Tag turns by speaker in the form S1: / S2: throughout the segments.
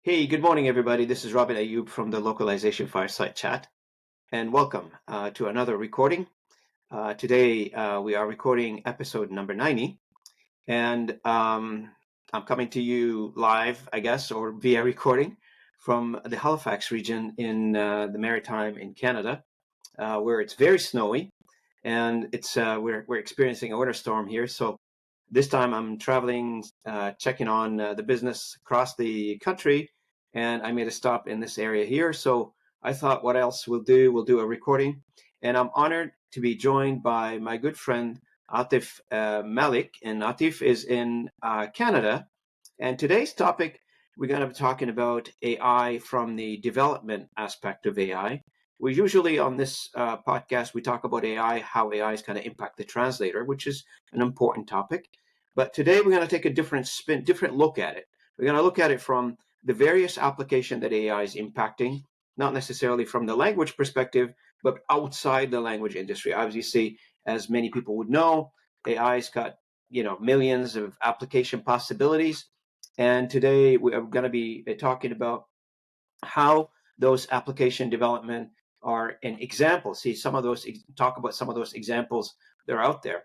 S1: Hey, good morning, everybody. This is Robin Ayoub from the Localization Fireside Chat, and welcome to another recording. Today, we are recording episode number 90, and I'm coming to you live, I guess, or via recording from the Halifax region in the Maritime in Canada, where it's very snowy, and we're experiencing a winter storm here. So this time I'm traveling, checking on the business across the country, and I made a stop in this area here. So I thought, what else we'll do? We'll do a recording, and I'm honored to be joined by my good friend Atif Malik, and Atif is in Canada. And today's topic, we're going to be talking about AI from the development aspect of AI. We usually on this podcast we talk about AI, how AI is going to impact the translator, which is an important topic. But today we're going to take a different spin, different look at it. We're going to look at it from the various application that AI is impacting, not necessarily from the language perspective, but outside the language industry. Obviously, as many people would know, AI's got millions of application possibilities, and today we are going to be talking about how those application development are an example. See some of those, talk about some of those examples that are out there.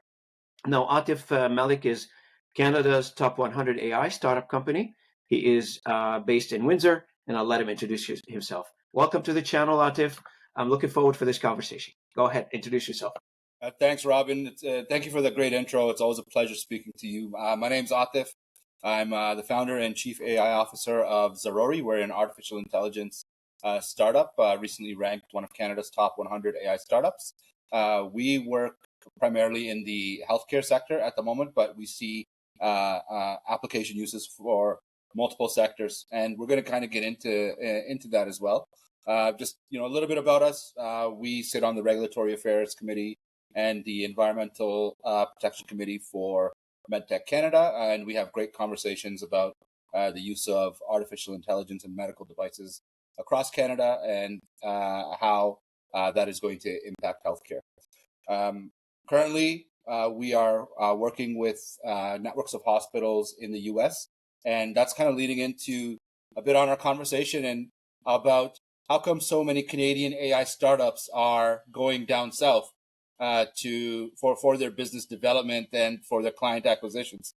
S1: Now, Atif Malik is Canada's top 100 AI startup company. He is based in Windsor, and I'll let him introduce himself. Welcome to the channel, Atif. I'm looking forward for this conversation. Go ahead, introduce yourself.
S2: Thanks, Robin. Thank you for the great intro. It's always a pleasure speaking to you. My name's Atif. I'm the founder and chief AI officer of Zarori. We're an artificial intelligence startup, recently ranked one of Canada's top 100 AI startups. We work primarily in the healthcare sector at the moment, but we see application uses for multiple sectors, and we're going to kind of get into that as well. Just a little bit about us. We sit on the Regulatory Affairs Committee and the Environmental Protection Committee for MedTech Canada, and we have great conversations about the use of artificial intelligence in medical devices across Canada and how that is going to impact healthcare. Currently, we are working with networks of hospitals in the US, and that's kind of leading into a bit on our conversation and about how come so many Canadian AI startups are going down south for their business development and for their client acquisitions,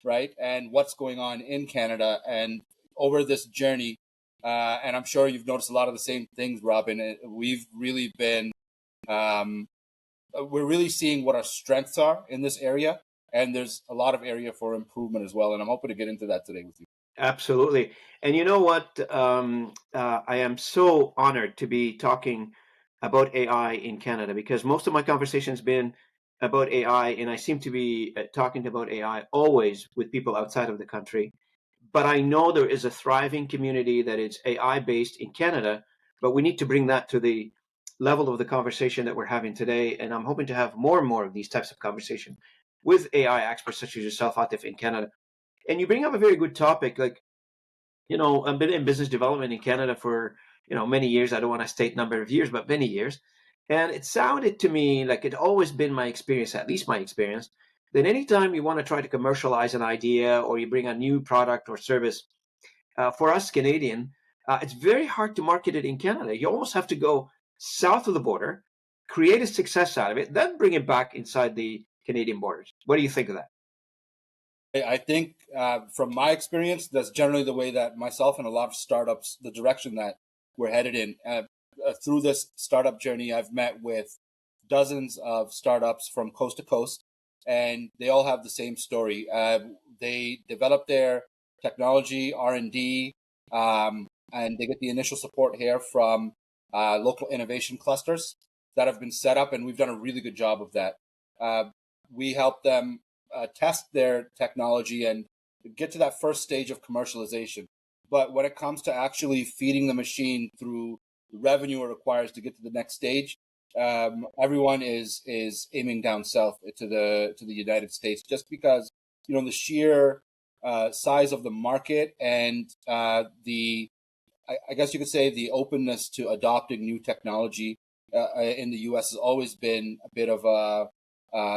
S2: right? And what's going on in Canada and over this journey. And I'm sure you've noticed a lot of the same things, Robin. We've really been, we're really seeing what our strengths are in this area. And there's a lot of area for improvement as well. And I'm hoping to get into that today with you.
S1: Absolutely. And you know what? I am so honored to be talking about AI in Canada because most of my conversation's been about AI, and I seem to be talking about AI always with people outside of the country. But I know there is a thriving community that is AI based in Canada, but we need to bring that to the level of the conversation that we're having today. And I'm hoping to have more and more of these types of conversation with AI experts such as yourself, Atif, in Canada. And you bring up a very good topic. Like, I've been in business development in Canada for, many years. I don't want to state number of years, but many years. And it sounded to me like it always been my experience, at least my experience, that anytime you want to try to commercialize an idea or you bring a new product or service, for us Canadian, it's very hard to market it in Canada. You almost have to go south of the border, create a success out of it, then bring it back inside the Canadian borders. What do you think of that?
S2: I think from my experience, that's generally the way that myself and a lot of startups, the direction that we're headed in. Through this startup journey, I've met with dozens of startups from coast to coast, and they all have the same story. They develop their technology, R&D, and they get the initial support here from local innovation clusters that have been set up, and we've done a really good job of that. We help them test their technology and get to that first stage of commercialization. But when it comes to actually feeding the machine through the revenue it requires to get to the next stage, everyone is aiming down south to the United States, just because the sheer size of the market and I guess you could say the openness to adopting new technology in the U.S. has always been a bit of a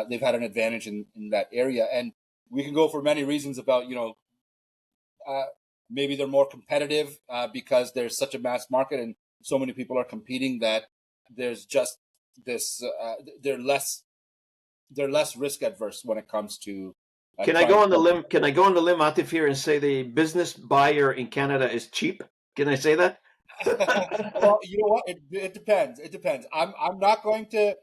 S2: they've had an advantage in that area. And we can go for many reasons about, maybe they're more competitive because there's such a mass market and so many people are competing that there's just this. They're less risk adverse when it comes to
S1: Can I go
S2: trying.
S1: on the limb? Can I go on the limb, Atif, here and say the business buyer in Canada is cheap? Can I say that?
S2: Well, you know what? It depends. It depends. I'm not going to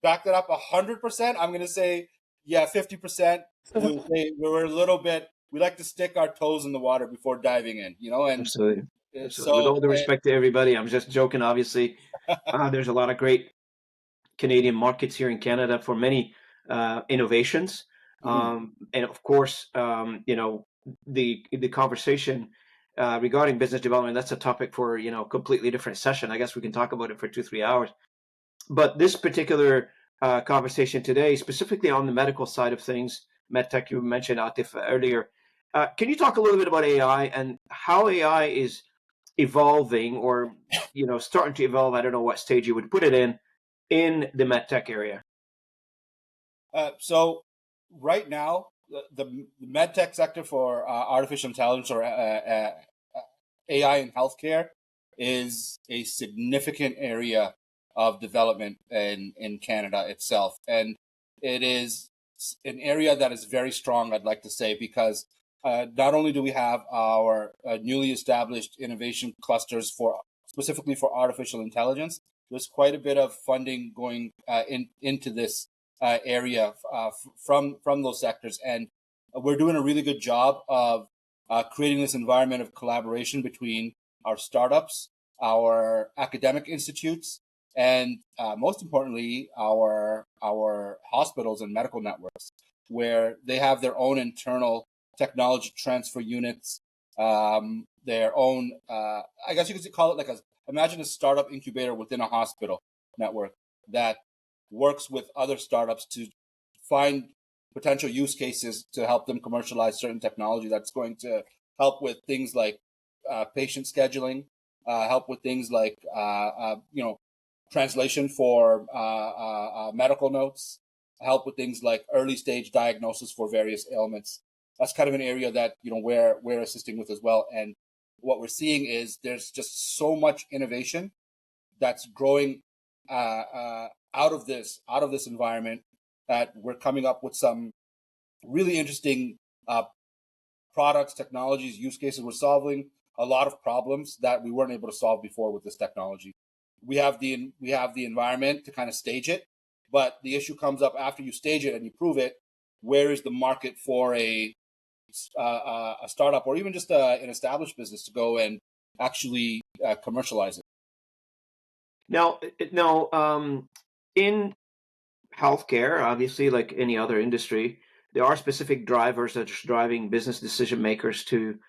S2: back that up 100%. I'm going to say, yeah, 50%. We're a little bit. We like to stick our toes in the water before diving in, and
S1: Absolutely. Absolutely. With
S2: so
S1: all due respect to everybody, I'm just joking. Obviously, there's a lot of great Canadian markets here in Canada for many innovations,
S2: mhm.
S1: and of course, the conversation regarding business development. That's a topic for completely different session. I guess we can talk about it for 2-3 hours. But this particular conversation today, specifically on the medical side of things, medtech, you mentioned Atif earlier. Can you talk a little bit about AI and how AI is evolving, or starting to evolve? I don't know what stage you would put it in the medtech area.
S2: So right now, the med tech sector for artificial intelligence or AI in healthcare is a significant area of development in Canada itself. And it is an area that is very strong, I'd like to say, because not only do we have our newly established innovation clusters specifically for artificial intelligence, there's quite a bit of funding going into this area from those sectors, and we're doing a really good job of creating this environment of collaboration between our startups, our academic institutes, and most importantly, our hospitals and medical networks, where they have their own internal technology transfer units, their own. I guess you could call it like imagine a startup incubator within a hospital network that works with other startups to find potential use cases to help them commercialize certain technology that's going to help with things like patient scheduling, help with things like translation for medical notes, help with things like early stage diagnosis for various ailments. That's kind of an area that we're assisting with as well. And what we're seeing is there's just so much innovation that's growing out of this environment that we're coming up with some really interesting products, technologies, use cases. We're solving a lot of problems that we weren't able to solve before with this technology. We have the environment to kind of stage it, but the issue comes up after you stage it and you prove it. Where is the market for a startup or even just an established business to go and actually commercialize it?
S1: Now, in healthcare, obviously, like any other industry, there are specific drivers that are driving business decision makers to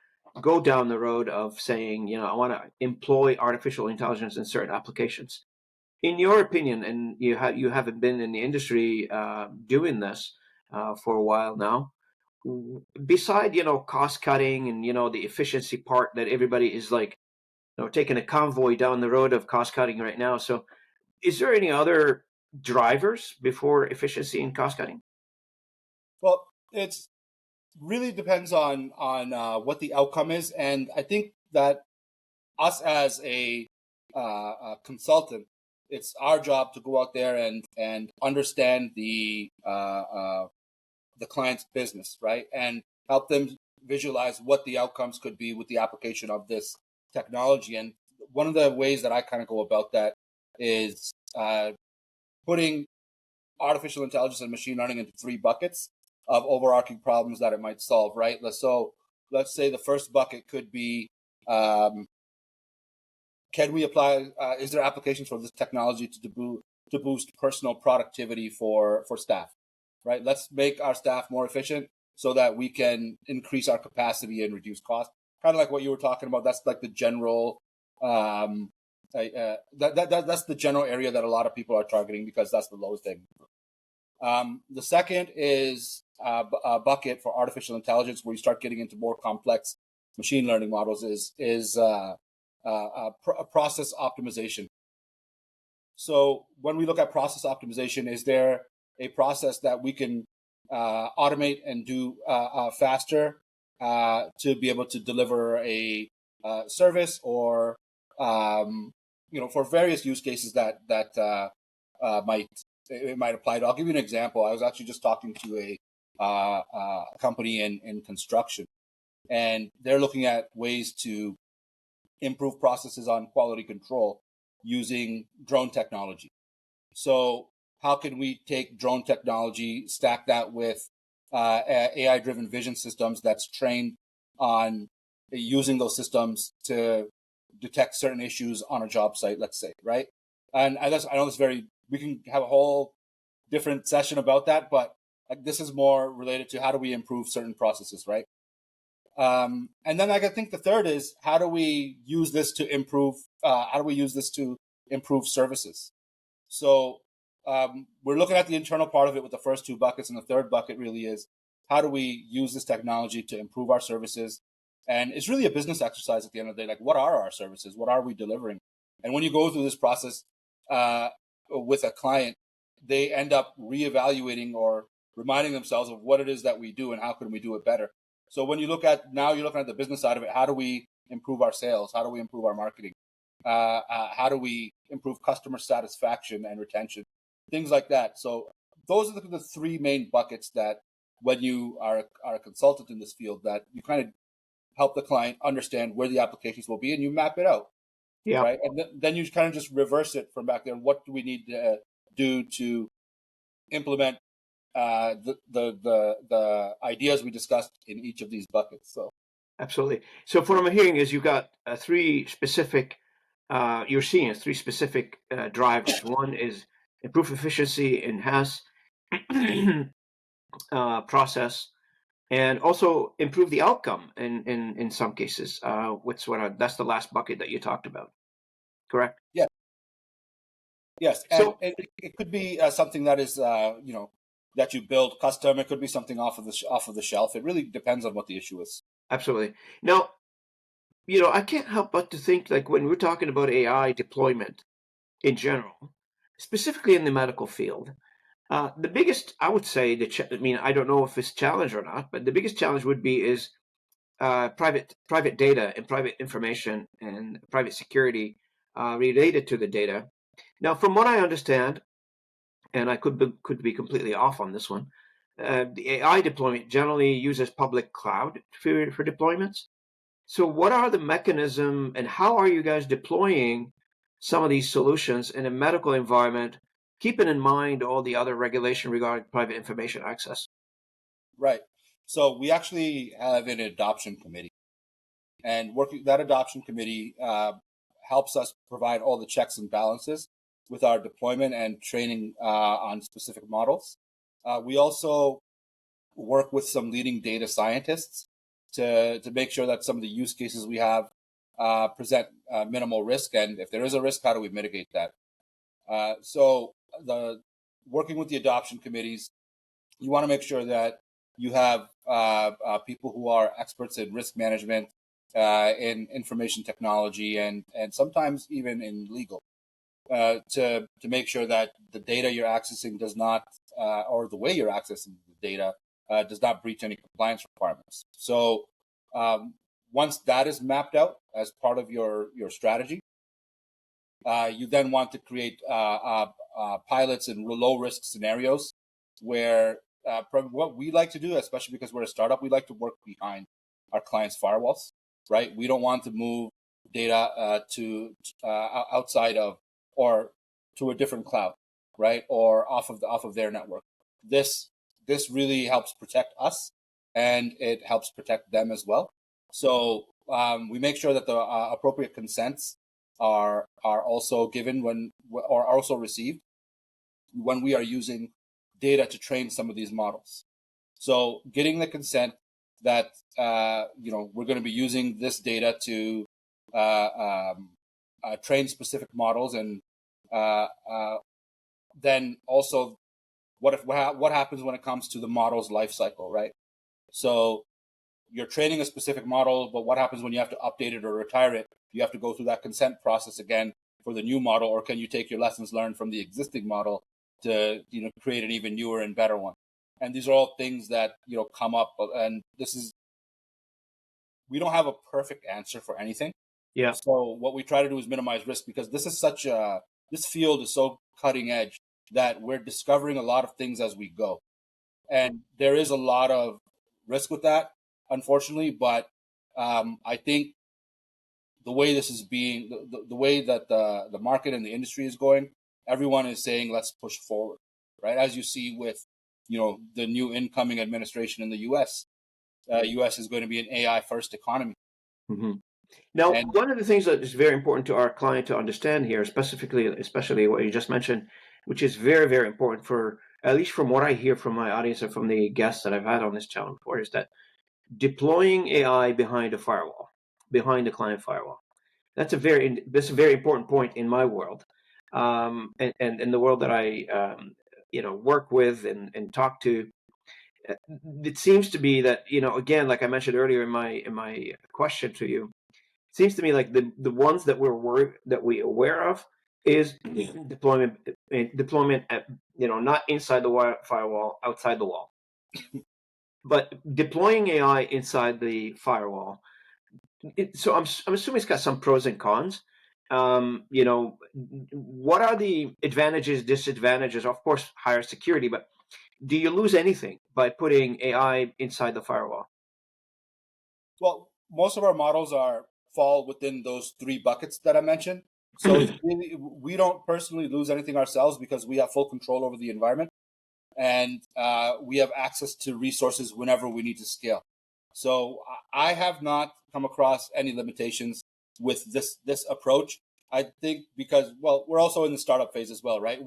S1: go down the road of saying, I want to employ artificial intelligence in certain applications. In your opinion, and you haven't been in the industry doing this for a while now, beside cost cutting and the efficiency part that everybody is like taking a convoy down the road of cost cutting right now. So, is there any other drivers before efficiency and cost cutting?
S2: Well, it's really depends on what the outcome is, and I think that us as a consultant, it's our job to go out there and understand the client's business, right, and help them visualize what the outcomes could be with the application of this technology. And one of the ways that I kind of go about that is putting artificial intelligence and machine learning into three buckets of overarching problems that it might solve, right? So let's say the first bucket could be, can we apply, is there applications for this technology to boost personal productivity for staff, right? Let's make our staff more efficient so that we can increase our capacity and reduce cost. Kind of like what you were talking about. That's like the general, that's the general area that a lot of people are targeting because that's the lowest thing. The second is a bucket for artificial intelligence, where you start getting into more complex machine learning models. Is process optimization. So when we look at process optimization, is there a process that we can automate and do faster to be able to deliver a service or for various use cases that might it might apply to. I'll give you an example. I was actually just talking to a company in construction, and they're looking at ways to improve processes on quality control using drone technology. So how can we take drone technology, stack that with AI-driven vision systems that's trained on using those systems to detect certain issues on a job site, let's say, right? And I know it's we can have a whole different session about that, but this is more related to how do we improve certain processes, right? And then I think the third is how do we use this to improve? Services? So we're looking at the internal part of it with the first two buckets, and the third bucket really is how do we use this technology to improve our services? And it's really a business exercise at the end of the day. Like, what are our services? What are we delivering? And when you go through this process with a client, they end up reevaluating or reminding themselves of what it is that we do and how can we do it better. So when you're looking at the business side of it, how do we improve our sales? How do we improve our marketing? How do we improve customer satisfaction and retention? Things like that. So those are the three main buckets that when you are a consultant in this field, that you kind of help the client understand where the applications will be and you map it out.
S1: Yeah.
S2: Right. And then you kind of just reverse it from back there. What do we need to do to implement the ideas we discussed in each of these buckets? So
S1: absolutely. So what I'm hearing is you've got three specific. You're seeing three specific drivers. One is improve efficiency, enhance process, and also improve the outcome in some cases. That's the last bucket that you talked about, correct?
S2: Yeah. Yes, and
S1: So
S2: it could be something that is that you build custom. It could be something off of the shelf. It really depends on what the issue is.
S1: absolutely. Now, I can't help but to think, like, when we're talking about AI deployment in general, specifically in the medical field, the biggest, I would say, I don't know if it's a challenge or not, but the biggest challenge would be is private data and private information and private security related to the data. Now, from what I understand, and I could be completely off on this one, the AI deployment generally uses public cloud for deployments. So what are the mechanism and how are you guys deploying some of these solutions in a medical environment, keeping in mind all the other regulation regarding private information access?
S2: Right. So we actually have an adoption committee, and working that adoption committee helps us provide all the checks and balances with our deployment and training on specific models. We also work with some leading data scientists to make sure that some of the use cases we have present minimal risk, and if there is a risk, how do we mitigate that? So the working with the adoption committees, you want to make sure that you have people who are experts in risk management, in information technology, and sometimes even in legal, to make sure that the data you're accessing does not, or the way you're accessing the data, does not breach any compliance requirements. So once that is mapped out as part of your strategy, you then want to create pilots in low risk scenarios where what we like to do, especially because we're a startup, we like to work behind our clients' firewalls, right? We don't want to move data to outside of or to a different cloud, right? Or off of their network. This really helps protect us, and it helps protect them as well. So we make sure that the appropriate consents are also given or are also received when we are using data to train some of these models. So getting the consent that we're going to be using this data to train specific models, and then also what happens when it comes to the model's life cycle, right? So you're training a specific model, but what happens when you have to update it or retire it? You have to go through that consent process again for the new model, or can you take your lessons learned from the existing model to create an even newer and better one? And these are all things that come up, and this is we don't have a perfect answer for anything.
S1: Yeah.
S2: So what we try to do is minimize risk, because this field is so cutting edge that we're discovering a lot of things as we go. And there is a lot of risk with that, unfortunately. But I think the way this is being, the way that the market and the industry is going, everyone is saying, let's push forward, right? As you see with, the new incoming administration in the U.S., U.S. is going to be an AI first economy.
S1: Mm-hmm. Now,
S2: And
S1: one of the things that is very important to our client to understand here, especially what you just mentioned, which is very, very important for, at least from what I hear from my audience and from the guests that I've had on this channel before, is that deploying AI behind a firewall, behind the client firewall, that's a very important point in my world, and in the world that I work with and talk to. It seems to be that, again, like I mentioned earlier in my question to you, seems to me like the ones that we aware of is deployment at, not inside the firewall, outside the wall, but deploying AI inside the firewall. So I'm assuming it's got some pros and cons. What are the advantages, disadvantages? Of course, higher security, but do you lose anything by putting AI inside the firewall?
S2: well, most of our models fall within those three buckets that I mentioned. So it's really, we don't personally lose anything ourselves, because we have full control over the environment, and we have access to resources whenever we need to scale. So I have not come across any limitations with this approach. I think because, well, we're also in the startup phase as well, right?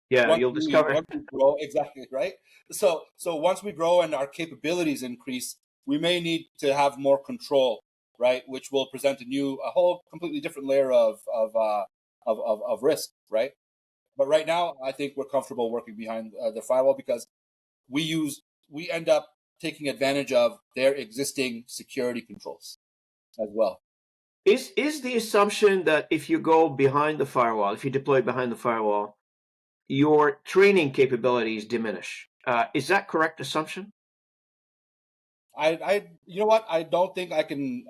S1: Yeah, you'll discover.
S2: Once we grow, exactly, right? So once we grow and our capabilities increase, we may need to have more control, right? Which will present a whole completely different layer of risk, right? But right now, I think we're comfortable working behind the firewall, because we end up taking advantage of their existing security controls as well.
S1: Is the assumption that if you go behind the firewall, if you deploy behind the firewall, your training capabilities diminish? Is that correct assumption?
S2: You know what? I don't think I can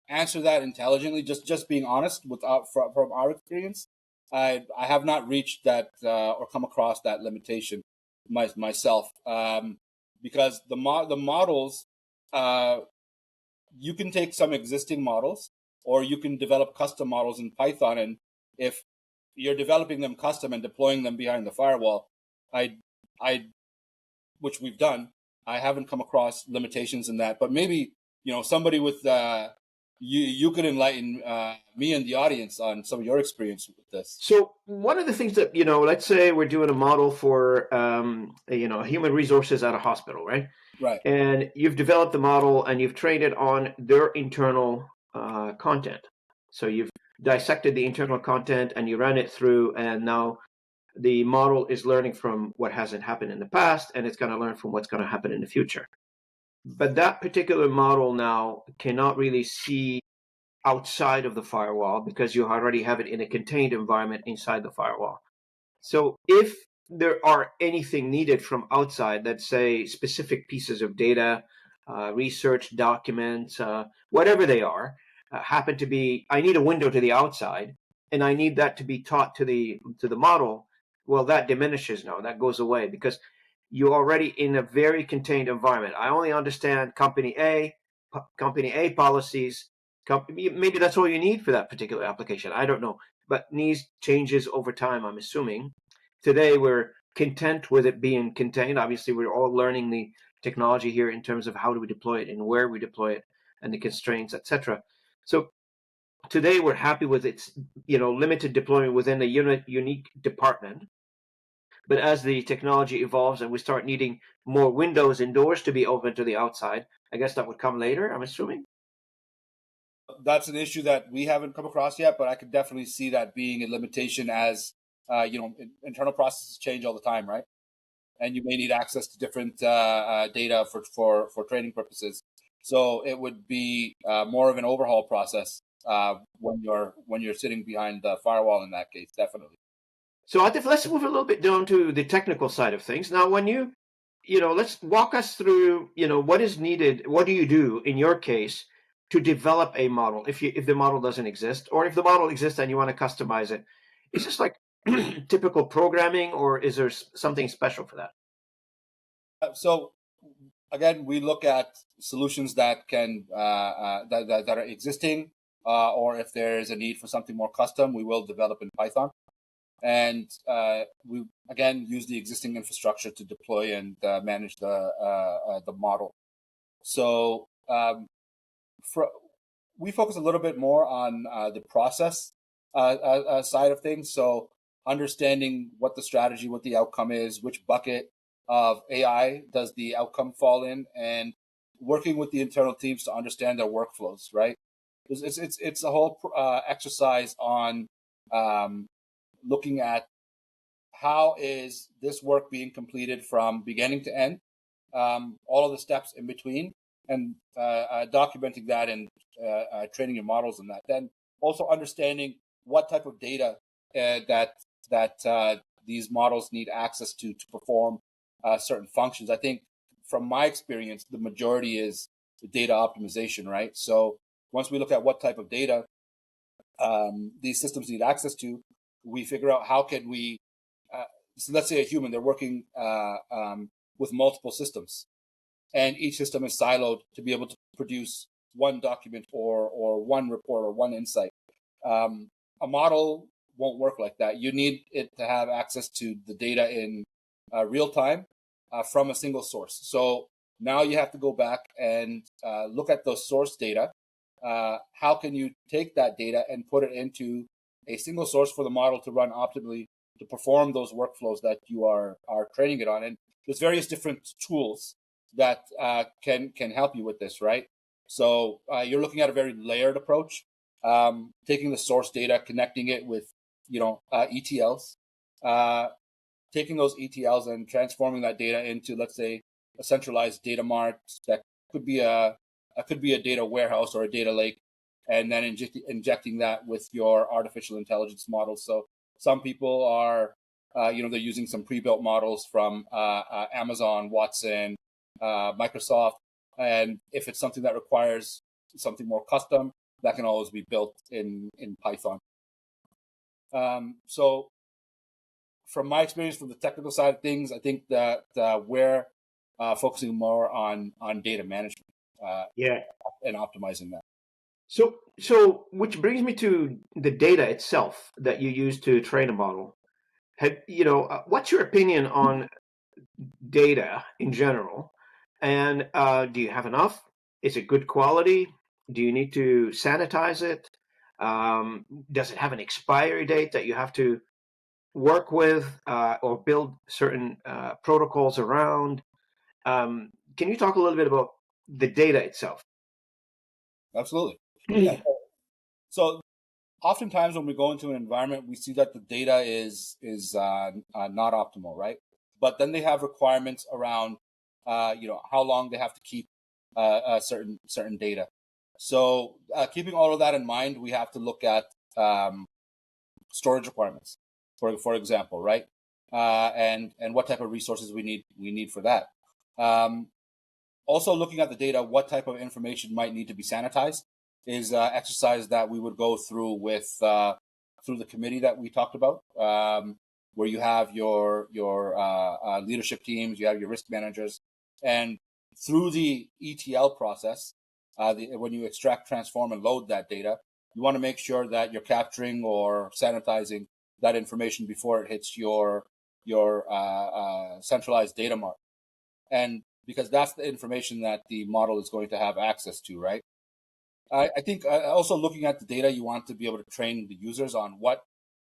S2: answer that intelligently. Just being honest, from our experience, I have not reached that or come across that limitation myself, because the models, you can take some existing models, or you can develop custom models in Python, and if you're developing them custom and deploying them behind the firewall, I I which we've done, I haven't come across limitations in that. But maybe, somebody with you could enlighten me and the audience on some of your experience with this.
S1: So one of the things that, let's say we're doing a model for, human resources at a hospital, right?
S2: Right.
S1: And you've developed the model and you've trained it on their internal content. So you've dissected the internal content and you ran it through, and now the model is learning from what hasn't happened in the past, and it's going to learn from what's going to happen in the future. But that particular model now cannot really see outside of the firewall because you already have it in a contained environment inside the firewall. So if there are anything needed from outside, let's say specific pieces of data, research documents, whatever they are, happen to be, I need a window to the outside, and I need that to be taught to the model. Well, that diminishes now. That goes away because you're already in a very contained environment. I only understand company A policies. Maybe that's all you need for that particular application. I don't know, but needs changes over time, I'm assuming. Today, we're content with it being contained. Obviously, we're all learning the technology here in terms of how do we deploy it and where we deploy it and the constraints, etc. So today, we're happy with its limited deployment within a unique department. But as the technology evolves and we start needing more windows and doors to be open to the outside, I guess that would come later, I'm assuming.
S2: That's an issue that we haven't come across yet, but I could definitely see that being a limitation as internal processes change all the time, right? And you may need access to different data for training purposes. So it would be more of an overhaul process when you're sitting behind the firewall in that case, definitely.
S1: So Atif, let's move a little bit down to the technical side of things. Now, when let's walk us through, what is needed. What do you do in your case to develop a model if the model doesn't exist, or if the model exists and you want to customize it? Is this like typical programming, or is there something special for that?
S2: So again, we look at solutions that can that are existing, or if there is a need for something more custom, we will develop in Python, and we again use the existing infrastructure to deploy and manage the model. So we focus a little bit more on the process side of things. So understanding what the strategy, what the outcome is, which bucket of AI does the outcome fall in, and working with the internal teams to understand their workflows. Right? It's a whole exercise on looking at how is this work being completed from beginning to end, all of the steps in between, and documenting that and training your models on that. Then also understanding what type of data that these models need access to perform certain functions. I think from my experience, the majority is the data optimization, right? So once we look at what type of data these systems need access to, we figure out how can we, so let's say a human, they're working with multiple systems, and each system is siloed to be able to produce one document or one report or one insight. A model won't work like that. You need it to have access to the data in real time from a single source. So now you have to go back and look at those source data. How can you take that data and put it into a single source for the model to run optimally to perform those workflows that you are training it on? And there's various different tools that can help you with this, right? So you're looking at a very layered approach, taking the source data, connecting it with ETLs, taking those ETLs and transforming that data into, let's say, a centralized data mart that could be a data warehouse or a data lake, and then injecting that with your artificial intelligence models. So some people are, they're using some pre-built models from Amazon, Watson, Microsoft, and if it's something that requires something more custom, that can always be built in Python. So from my experience from the technical side of things, I think that we're focusing more on data management and optimizing that.
S1: So which brings me to the data itself that you use to train a model. What's your opinion on data in general? And do you have enough? Is it good quality? Do you need to sanitize it? Does it have an expiry date that you have to work with or build certain protocols around? Can you talk a little bit about the data itself?
S2: Absolutely. Yeah. So oftentimes when we go into an environment, we see that the data is not optimal, right? But then they have requirements around, how long they have to keep certain data. So keeping all of that in mind, we have to look at storage requirements, for example, right? And what type of resources we need for that. Also looking at the data, what type of information might need to be sanitized is exercise that we would go through with through the committee that we talked about, where you have your leadership teams, you have your risk managers, and through the ETL process, when you extract, transform, and load that data, you want to make sure that you're capturing or sanitizing that information before it hits your centralized data mart, and because that's the information that the model is going to have access to, right? I think also looking at the data, you want to be able to train the users on what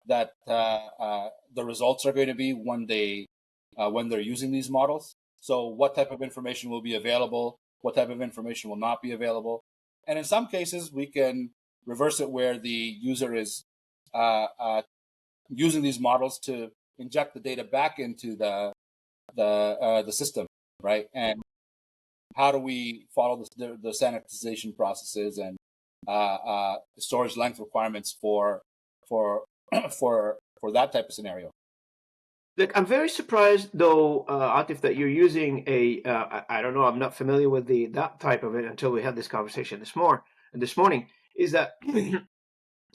S2: that the results are going to be when they're using these models. So what type of information will be available, what type of information will not be available, and in some cases we can reverse it where the user is using these models to inject the data back into the system, right? And how do we follow the sanitization processes and storage length requirements for that type of scenario?
S1: Look, I'm very surprised, though, Atif, that you're using I don't know, I'm not familiar with that type of it until we had this conversation this morning. this morning is that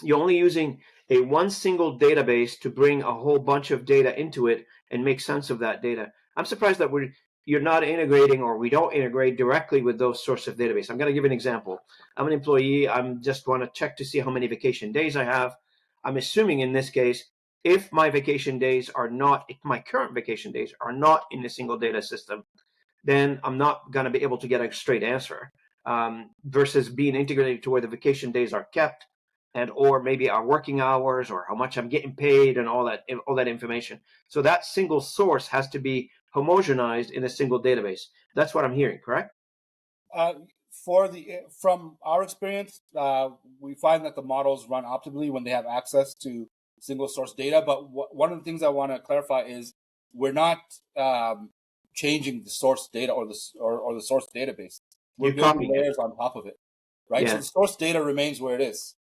S1: you're only using a one single database to bring a whole bunch of data into it and make sense of that data. I'm surprised that you're not integrating, or we don't integrate directly with those sorts of database. I'm going to give an example. I'm an employee. I'm just want to check to see how many vacation days I have. I'm assuming in this case, if my vacation days are not, if my current vacation days are not in a single data system, then I'm not going to be able to get a straight answer. Versus being integrated to where the vacation days are kept, and or maybe our working hours or how much I'm getting paid and all that information. So that single source has to be homogenized in a single database. That's what I'm hearing, correct?
S2: Uh, from our experience, we find that the models run optimally when they have access to single source data. But one of the things I want to clarify is we're not changing the source data or the source database. We're
S1: You're
S2: building
S1: copying it.
S2: layers on top of it, right? So
S1: Yeah.
S2: the source data remains where it is.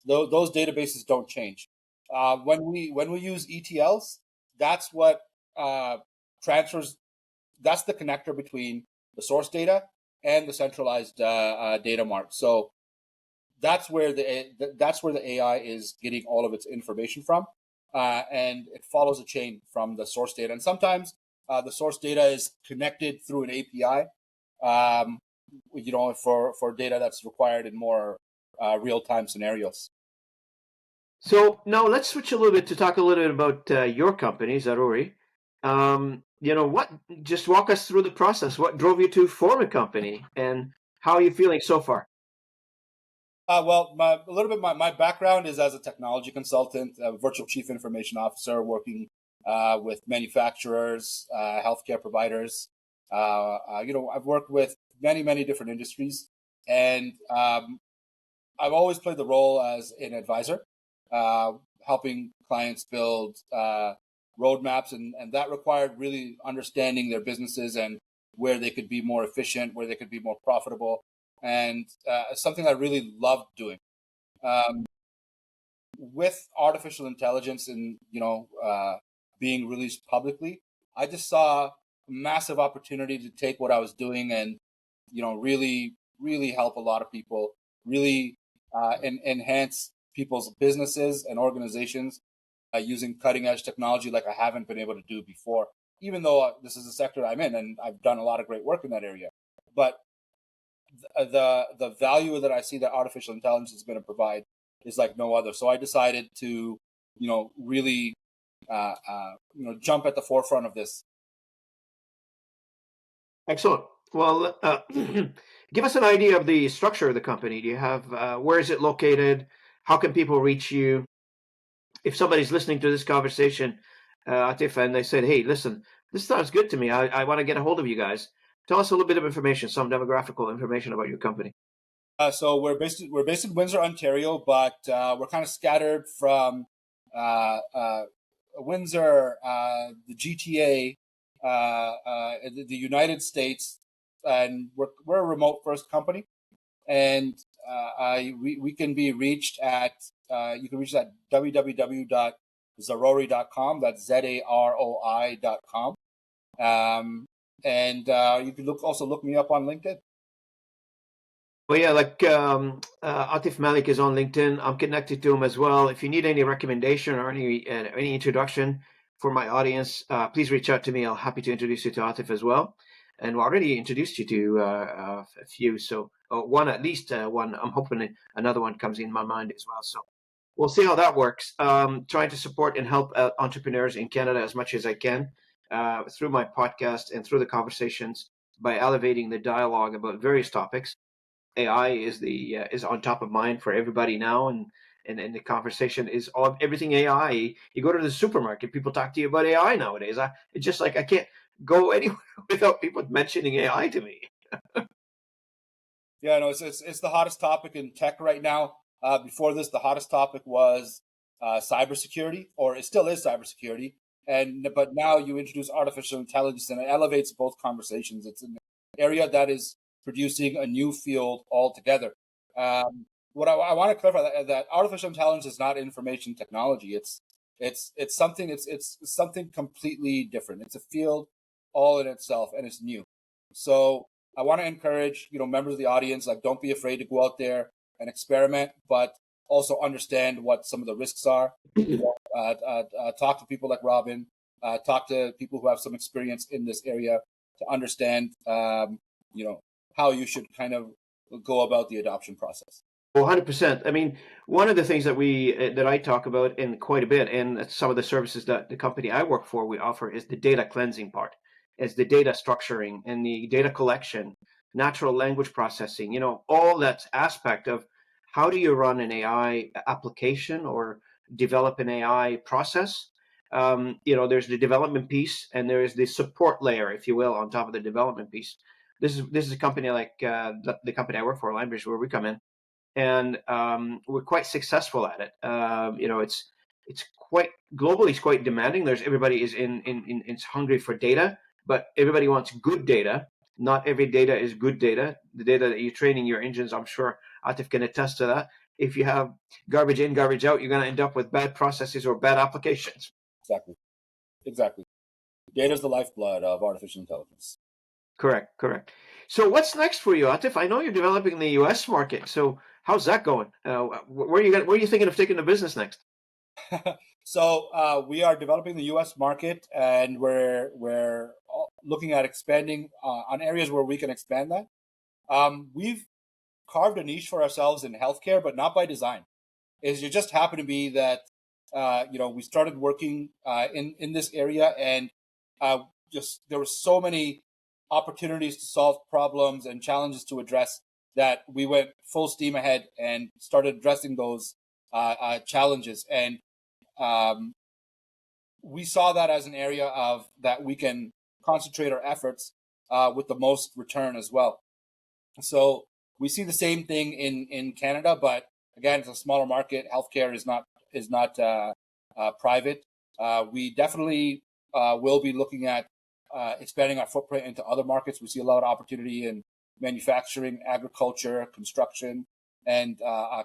S2: Those databases don't change. When we use ETLs, that's what transfers. That's the connector between the source data and the centralized data mart. So that's where the AI is getting all of its information from, and it follows a chain from the source data. And sometimes the source data is connected through an API, for data that's required in more real time scenarios.
S1: So now let's switch a little bit to talk a little bit about your company, Zarori. What? Just walk us through the process. What drove you to form a company, and how are you feeling so far?
S2: Well, my background is as a technology consultant, a virtual chief information officer, working with manufacturers, healthcare providers. I've worked with many different industries, and I've always played the role as an advisor, helping clients build roadmaps, and that required really understanding their businesses and where they could be more efficient, where they could be more profitable, and something I really loved doing. Um, with artificial intelligence and being released publicly, I just saw a massive opportunity to take what I was doing and really help a lot of people, really enhance people's businesses and organizations using cutting edge technology like I haven't been able to do before. Even though this is a sector I'm in and I've done a lot of great work in that area, but the value that I see that artificial intelligence is going to provide is like no other. So I decided to, really, jump at the forefront of this.
S1: Excellent. Well, give us an idea of the structure of the company. Do you have where is it located? How can people reach you? If somebody's listening to this conversation, Atif, and they said, "Hey, listen, this sounds good to me. I want to get a hold of you guys." Tell us a little bit of information, some demographical information about your company.
S2: So we're based in Windsor, Ontario, but we're kind of scattered from uh, Windsor, the GTA, the United States, and we're a remote first company. And we can be reached at you can reach us at www.zarori.com. That's ZAROI.com. And you can also look me up on LinkedIn.
S1: Well, yeah, like Atif Malik is on LinkedIn. I'm connected to him as well. If you need any recommendation or any introduction for my audience, please reach out to me. I'll happy to introduce you to Atif as well. And we already introduced you to a few, so one at least one. I'm hoping another one comes in my mind as well. So we'll see how that works. Trying to support and help entrepreneurs in Canada as much as I can through my podcast and through the conversations by elevating the dialogue about various topics. AI is on top of mind for everybody now, and the conversation is all everything AI. You go to the supermarket, people talk to you about AI nowadays. It's just like I can't go anywhere without people mentioning AI to me.
S2: Yeah, no, it's the hottest topic in tech right now. Before this, the hottest topic was cybersecurity, or it still is cybersecurity. But now you introduce artificial intelligence, and it elevates both conversations. It's an area that is producing a new field altogether. What I want to clarify that artificial intelligence is not information technology. It's something it's something completely different. It's a field all in itself, and it's new. So I want to encourage, members of the audience, like, don't be afraid to go out there and experiment, but also understand what some of the risks are. Talk to people like Robin, talk to people who have some experience in this area to understand, how you should kind of go about the adoption process.
S1: Well, 100%. I mean, one of the things that I talk about in quite a bit, and some of the services that the company I work for we offer, is the data cleansing part, is the data structuring and the data collection, natural language processing. All that aspect of how do you run an AI application or develop an AI process. There's the development piece, and there is the support layer, if you will, on top of the development piece. This is a company like the company I work for, Linebridge, where we come in, and we're quite successful at it. It's quite globally, it's quite demanding. Everybody is hungry for data, but everybody wants good data. Not every data is good data. The data that you're training your engines, I'm sure Atif can attest to that. If you have garbage in, garbage out, you're going to end up with bad processes or bad applications.
S2: Exactly. Data is the lifeblood of artificial intelligence.
S1: Correct. So what's next for you, Atif? I know you're developing the U.S. market. So how's that going? Where are you thinking of taking the business next?
S2: So we are developing the U.S. market, and we're looking at expanding on areas where we can expand that. We've carved a niche for ourselves in healthcare, but not by design. It just happened to be that we started working in this area, and just there were so many opportunities to solve problems and challenges to address that we went full steam ahead and started addressing those challenges. And we saw that as an area of that we can concentrate our efforts with the most return as well. So we see the same thing in Canada, but again, it's a smaller market. Healthcare is not private. We definitely will be looking at expanding our footprint into other markets. We see a lot of opportunity in manufacturing, agriculture, construction, and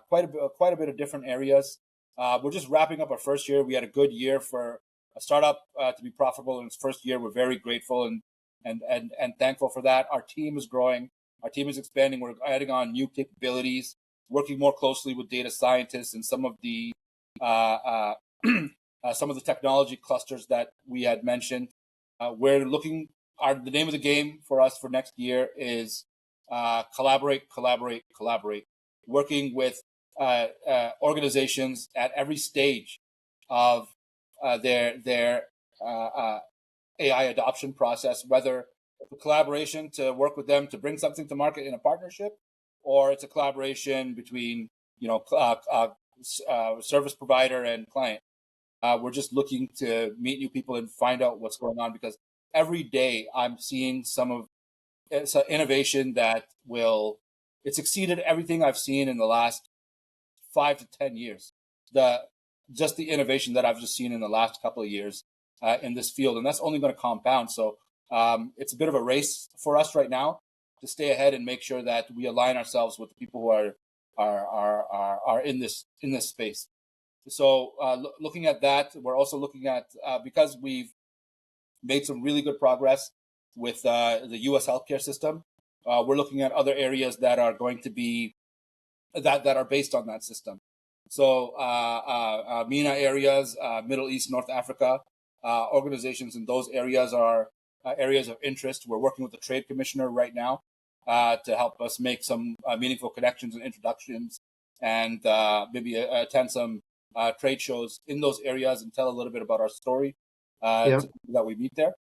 S2: quite a bit of different areas. We're just wrapping up our first year. We had a good year for a startup to be profitable in its first year. We're very grateful and thankful for that. Our team is growing. Our team is expanding. We're adding on new capabilities, working more closely with data scientists and some of the technology clusters that we had mentioned. We're looking. The name of the game for us for next year is collaborate. Working with organizations at every stage of their AI adoption process, whether it's a collaboration to work with them to bring something to market in a partnership, or it's a collaboration between service provider and client. We're just looking to meet new people and find out what's going on, because every day I'm seeing it's an innovation that it's exceeded everything I've seen in the last 5 to 10 years. Just the innovation that I've just seen in the last couple of years in this field, and that's only going to compound. So it's a bit of a race for us right now to stay ahead and make sure that we align ourselves with the people who are in this space. So looking at that, we're also looking at because we've made some really good progress with the U.S. healthcare system. We're looking at other areas that are going to be that are based on that system. So MENA areas, Middle East, North Africa, organizations in those areas are areas of interest. We're working with the Trade Commissioner right now to help us make some meaningful connections and introductions, and maybe attend some trade shows in those areas and tell a little bit about our story that we meet there.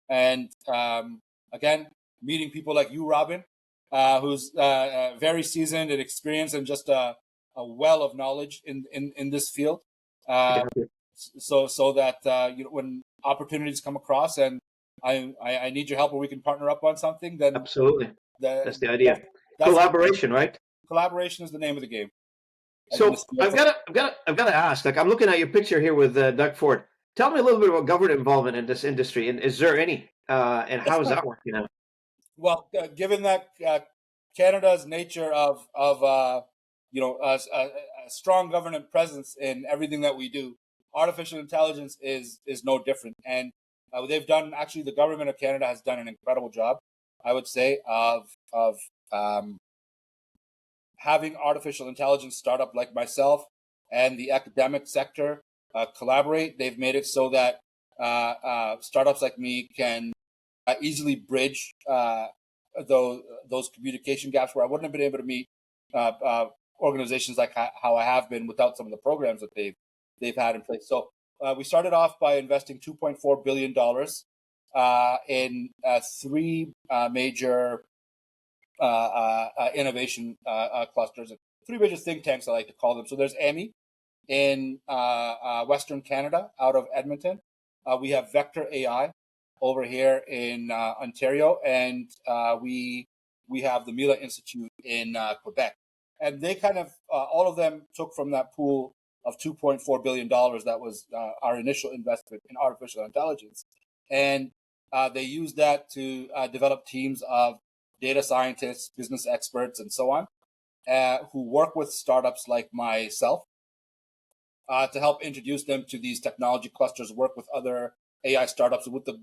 S2: And again, meeting people like you, Robin, who's very seasoned and experienced and just a well of knowledge in this field. So that when opportunities come across and I need your help, or we can partner up on something, then
S1: absolutely, that's the idea. Collaboration, right?
S2: Collaboration is the name of the game.
S1: So I've got to ask. Like, I'm looking at your picture here with Doug Ford. Tell me a little bit about government involvement in this industry, and is there any? And how is that working out?
S2: Well, given that Canada's nature of a strong government presence in everything that we do, artificial intelligence is no different. And the government of Canada has done an incredible job, I would say, of having artificial intelligence startup like myself and the academic sector collaborate, they've made it so that startups like me can easily bridge those communication gaps where I wouldn't have been able to meet organizations like how I have been without some of the programs that they've had in place. So we started off by investing $2.4 billion in three major innovation clusters, three major think tanks, I like to call them. So there's AMI in Western Canada, out of Edmonton. We have Vector AI over here in Ontario, and we have the Mila Institute in Quebec. And they kind of, all of them took from that pool of $2.4 billion that was our initial investment in artificial intelligence. And they used that to develop teams of data scientists, business experts, and so on, who work with startups like myself to help introduce them to these technology clusters, work with other AI startups with the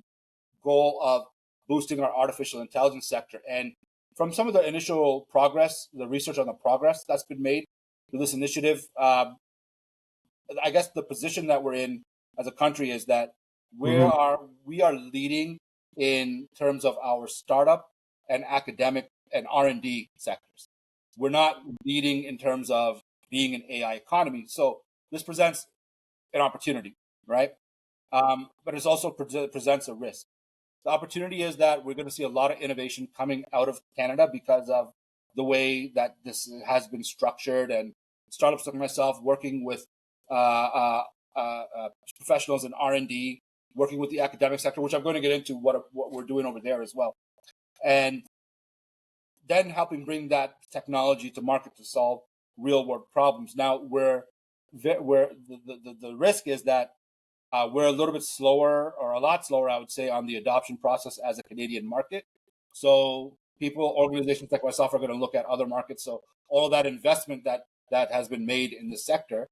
S2: goal of boosting our artificial intelligence sector. And from some of the initial progress, the research on the progress that's been made through this initiative, I guess the position that we're in as a country is that we are leading in terms of our startup and academic and R&D sectors. We're not leading in terms of being an AI economy. So this presents an opportunity, right? But it also presents a risk. The opportunity is that we're going to see a lot of innovation coming out of Canada because of the way that this has been structured, and startups like myself working with professionals in R&D, working with the academic sector, which I'm going to get into what we're doing over there as well, and then helping bring that technology to market to solve real world problems. Now the risk is that we're a little bit slower, or a lot slower, I would say, on the adoption process as a Canadian market. So organizations like myself are going to look at other markets. So all of that investment that has been made in the sector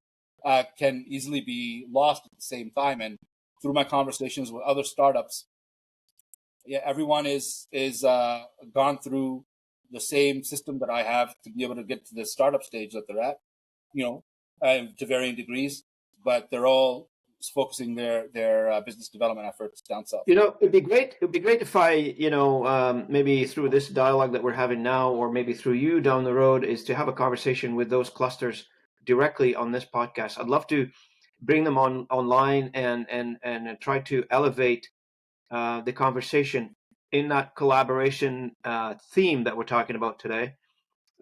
S2: can easily be lost at the same time. And through my conversations with other startups, everyone is gone through the same system that I have to be able to get to the startup stage that they're at, to varying degrees, but they're all focusing their business development efforts down south.
S1: It'd be great if I, maybe through this dialogue that we're having now, or maybe through you down the road, is to have a conversation with those clusters directly on this podcast. I'd love to bring them online and try to elevate the conversation in that collaboration theme that we're talking about today,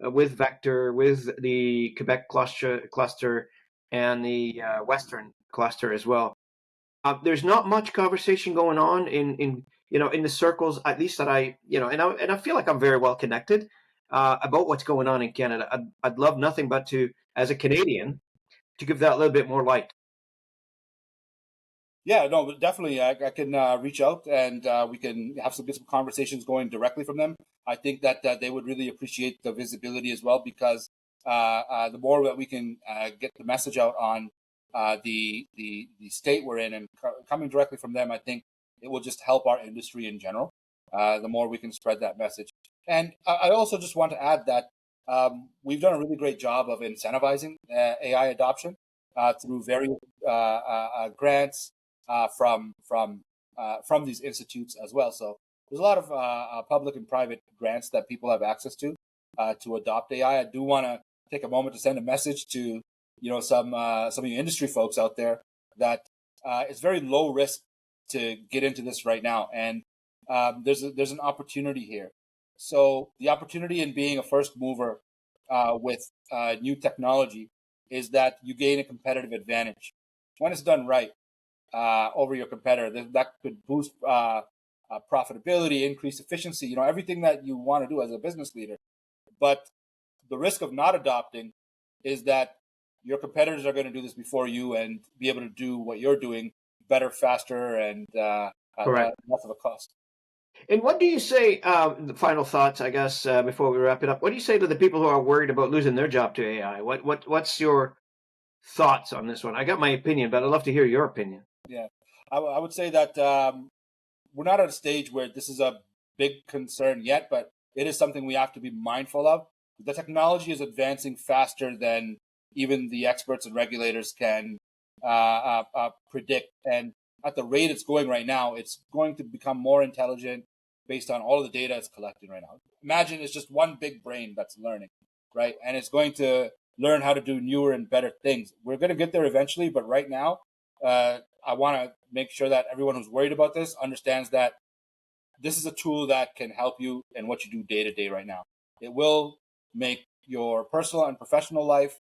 S1: with Vector, with the Quebec cluster, and the Western cluster as well. There's not much conversation going on in the circles, at least that I and I feel like I'm very well connected about what's going on in Canada. I'd love nothing but to, as a Canadian, to give that a little bit more light.
S2: Yeah, no, but definitely, I can reach out, and we can get some conversations going directly from them. I think that they would really appreciate the visibility as well, because the more that we can get the message out on the state we're in, and coming directly from them, I think it will just help our industry in general. The more we can spread that message. And I also just want to add that we've done a really great job of incentivizing AI adoption through various grants from these institutes as well. So there's a lot of public and private grants that people have access to adopt AI. I do want to take a moment to send a message to some of you industry folks out there that it's very low risk to get into this right now, and there's an opportunity here. So the opportunity in being a first mover with new technology is that you gain a competitive advantage when it's done right over your competitor. That could boost profitability, increase efficiency, everything that you want to do as a business leader. But the risk of not adopting is that your competitors are going to do this before you and be able to do what you're doing better, faster, and
S1: Correct.
S2: less of a cost.
S1: And what do you say, the final thoughts, I guess, before we wrap it up, what do you say to the people who are worried about losing their job to AI? What's your thoughts on this one? I got my opinion, but I'd love to hear your opinion.
S2: Yeah, I would say that we're not at a stage where this is a big concern yet, but it is something we have to be mindful of. The technology is advancing faster than even the experts and regulators can predict. And at the rate it's going right now, it's going to become more intelligent based on all of the data it's collecting right now. Imagine it's just one big brain that's learning, right? And it's going to learn how to do newer and better things. We're going to get there eventually, but right now, I want to make sure that everyone who's worried about this understands that this is a tool that can help you in what you do day to day right now. It will make your personal and professional life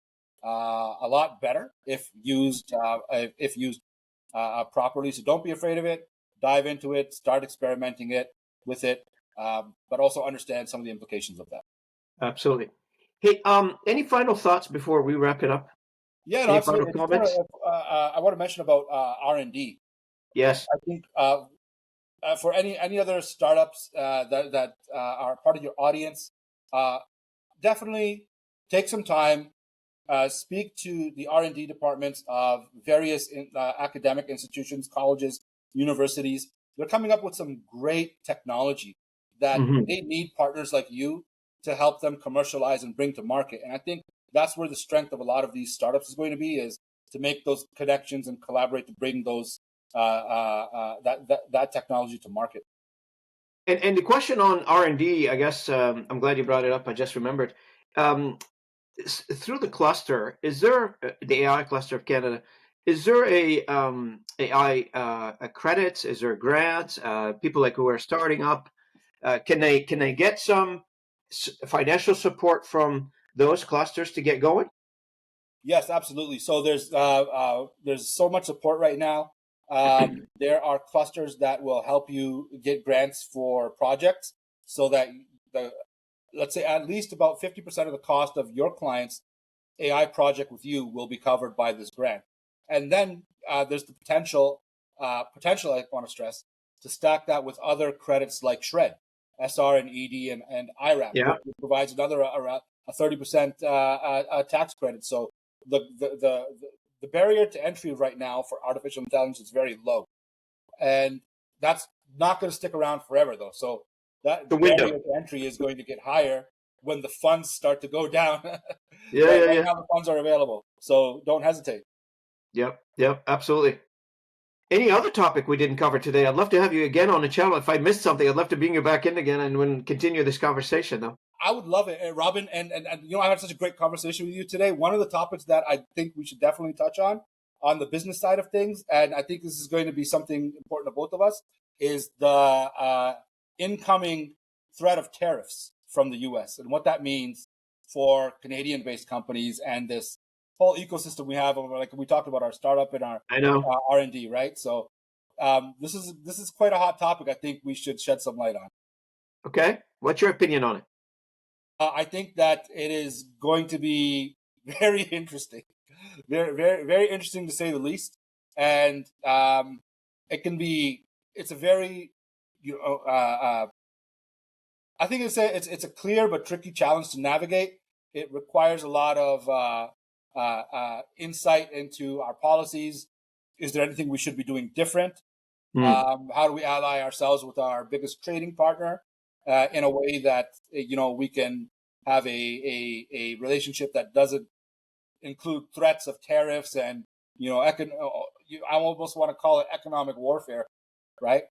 S2: a lot better if used properly. So don't be afraid of it. Dive into it. Start experimenting with it, but also understand some of the implications of that.
S1: Absolutely. Hey, any final thoughts before we wrap it up?
S2: Yeah, no,
S1: Any final
S2: absolutely.
S1: comments?
S2: I want to mention about R&D.
S1: Yes.
S2: I think for any other startups that are part of your audience, definitely take some time, speak to the R&D departments of various academic institutions, colleges, universities. They're coming up with some great technology that they need partners like you to help them commercialize and bring to market. And I think that's where the strength of a lot of these startups is going to be, is to make those connections and collaborate to bring those that technology to market.
S1: And the question on R&D, I guess I'm glad you brought it up. I just remembered. Um, through the cluster, is there the AI cluster of Canada? Is there a AI credits? Is there grants? People like who are starting up, can they get some financial support from those clusters to get going?
S2: Yes, absolutely. So there's so much support right now. There are clusters that will help you get grants for projects, so that the let's say at least about 50% of the cost of your client's AI project with you will be covered by this grant. And then there's the potential I want to stress, to stack that with other credits like SHRED, SR and ED and IRAP,
S1: Yeah.
S2: which provides another a 30% tax credit. So the barrier to entry right now for artificial intelligence is very low, and that's not going to stick around forever though. So that
S1: The
S2: barrier
S1: window.
S2: to entry is going to get higher when the funds start to go down.
S1: Yeah,
S2: Right,
S1: yeah,
S2: right
S1: yeah.
S2: now the funds are available, so don't hesitate.
S1: Yep, yep, absolutely. Any other topic we didn't cover today? I'd love to have you again on the channel. If I missed something, I'd love to bring you back in again and when continue this conversation though.
S2: I would love it, Robin, and you know, I had such a great conversation with you today. One of the topics that I think we should definitely touch on the business side of things, and I think this is going to be something important to both of us, is the incoming threat of tariffs from the U.S. and what that means for Canadian-based companies and this whole ecosystem we have. Like we talked about our startup and our
S1: I know.
S2: R&D, right? So this is quite a hot topic. I think we should shed some light on.
S1: Okay. What's your opinion on it?
S2: I think that it is going to be very interesting, very interesting to say the least. And it can be, it's a very, you know, I think it's a clear but tricky challenge to navigate. It requires a lot of insight into our policies. Is there anything we should be doing different?
S1: Hmm.
S2: How do we ally ourselves with our biggest trading partner in a way that we can have a relationship that doesn't include threats of tariffs and I almost want to call it economic warfare, right?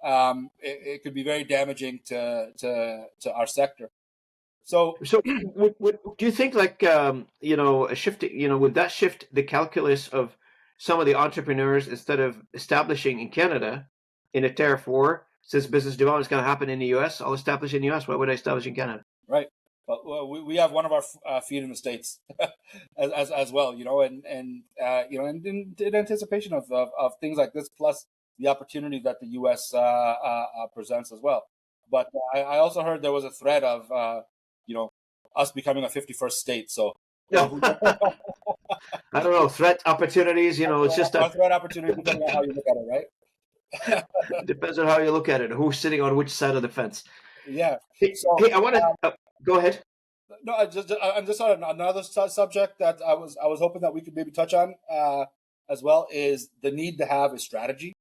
S2: It could be very damaging to our sector. So
S1: So, do you think, like, a shift, would that shift the calculus of some of the entrepreneurs instead of establishing in Canada in a tariff war, since business development is going to happen in the US, I'll establish in the US. Why would I establish in Canada?
S2: right, but well, we have one of our feet in the states as well, and in anticipation of things like this, plus the opportunity that the U.S. Presents as well. But I also heard there was a threat of us becoming a 51st state. So
S1: No, I don't know. Threat opportunities, it's just
S2: a threat opportunity, depending on how you look at it, right?
S1: it depends on how you look at it, who's sitting on which side of the fence.
S2: Yeah.
S1: Hey,
S2: So
S1: hey, I want to go ahead.
S2: no, I'm just on another subject that I was hoping that we could maybe touch on as well, is the need to have a strategy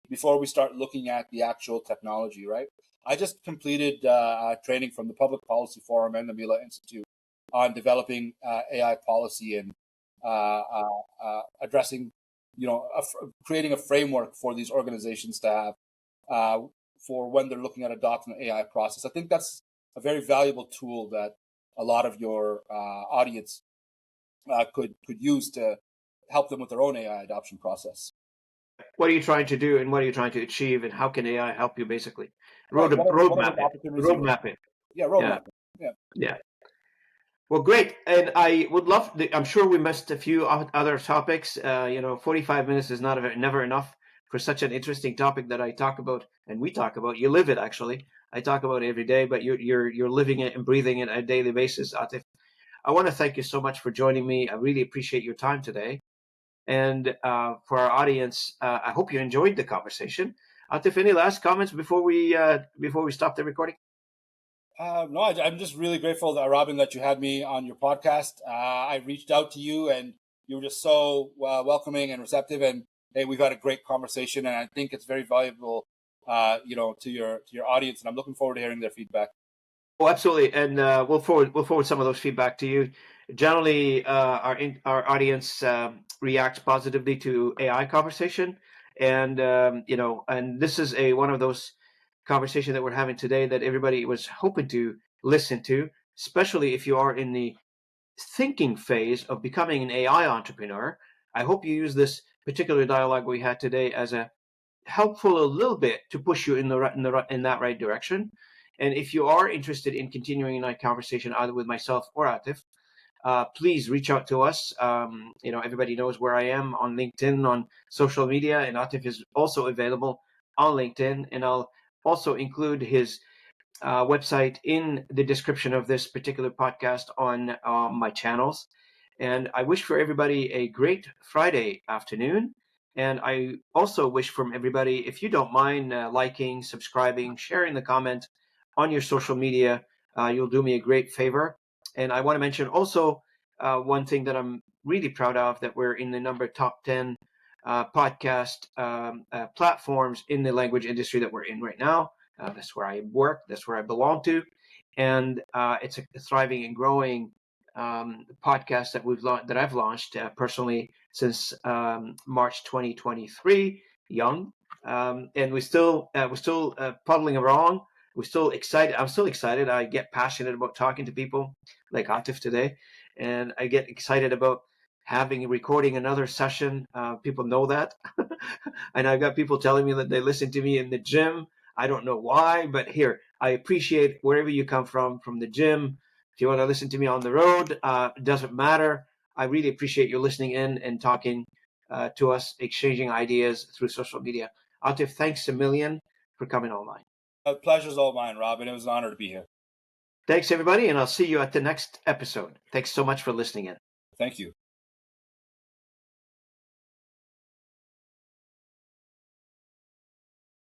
S2: before we start looking at the actual technology, right? I just completed training from the Public Policy Forum and the Mila Institute on developing AI policy and addressing, creating a framework for these organizations to have for when they're looking at adopting the AI process. I think that's a very valuable tool that a lot of your audience could use to help them with their own AI adoption process.
S1: What are you trying to do, and what are you trying to achieve, and how can AI help you? Basically,
S2: Right. What are
S1: roadmap
S2: the
S1: it,
S2: opportunities?
S1: roadmap it.
S2: Yeah,
S1: Yeah,
S2: roadmap. Yeah.
S1: yeah. Well, great. And I would love, I'm sure we missed a few other topics. 45 minutes is never enough for such an interesting topic that I talk about, and we talk about. You live it, actually. I talk about it every day, but you're living it and breathing it on a daily basis, Atif. I want to thank you so much for joining me. I really appreciate your time today. And for our audience, I hope you enjoyed the conversation. Atif, any last comments before we stop the recording?
S2: No, I'm just really grateful that Robin that you had me on your podcast. I reached out to you, and you were just so welcoming and receptive, and hey, we've had a great conversation, and I think it's very valuable, to your audience, and I'm looking forward to hearing their feedback.
S1: Oh, absolutely, and we'll forward some of those feedback to you. Generally, our audience reacts positively to AI conversation, and and this is one of those conversation that we're having today that everybody was hoping to listen to, especially if you are in the thinking phase of becoming an AI entrepreneur. I hope you use this particular dialogue we had today as a helpful a little bit to push you in that right direction. And if you are interested in continuing that conversation either with myself or Atif, please reach out to us. Everybody knows where I am on LinkedIn, on social media, and Atif is also available on LinkedIn. And I'll also include his website in the description of this particular podcast on my channels. And I wish for everybody a great Friday afternoon. And I also wish from everybody, if you don't mind liking, subscribing, sharing the comment on your social media, you'll do me a great favor. And I want to mention also one thing that I'm really proud of, that we're in the number top 10 podcast platforms in the language industry that we're in right now. That's where I work. That's where I belong to, and it's a thriving and growing podcast that I've launched personally since March 2023. Young, and we're still puddling along. We're still excited. I'm still excited. I get passionate about talking to people like Atif today, and I get excited about recording another session. People know that, and I've got people telling me that they listen to me in the gym. I don't know why, but here, I appreciate wherever you come from the gym. If you want to listen to me on the road, it doesn't matter. I really appreciate you listening in and talking to us, exchanging ideas through social media. Atif, thanks a million for coming online.
S2: Pleasure's all mine, Robin. It was an honor to be here.
S1: Thanks, everybody, and I'll see you at the next episode. Thanks so much for listening in.
S2: Thank you.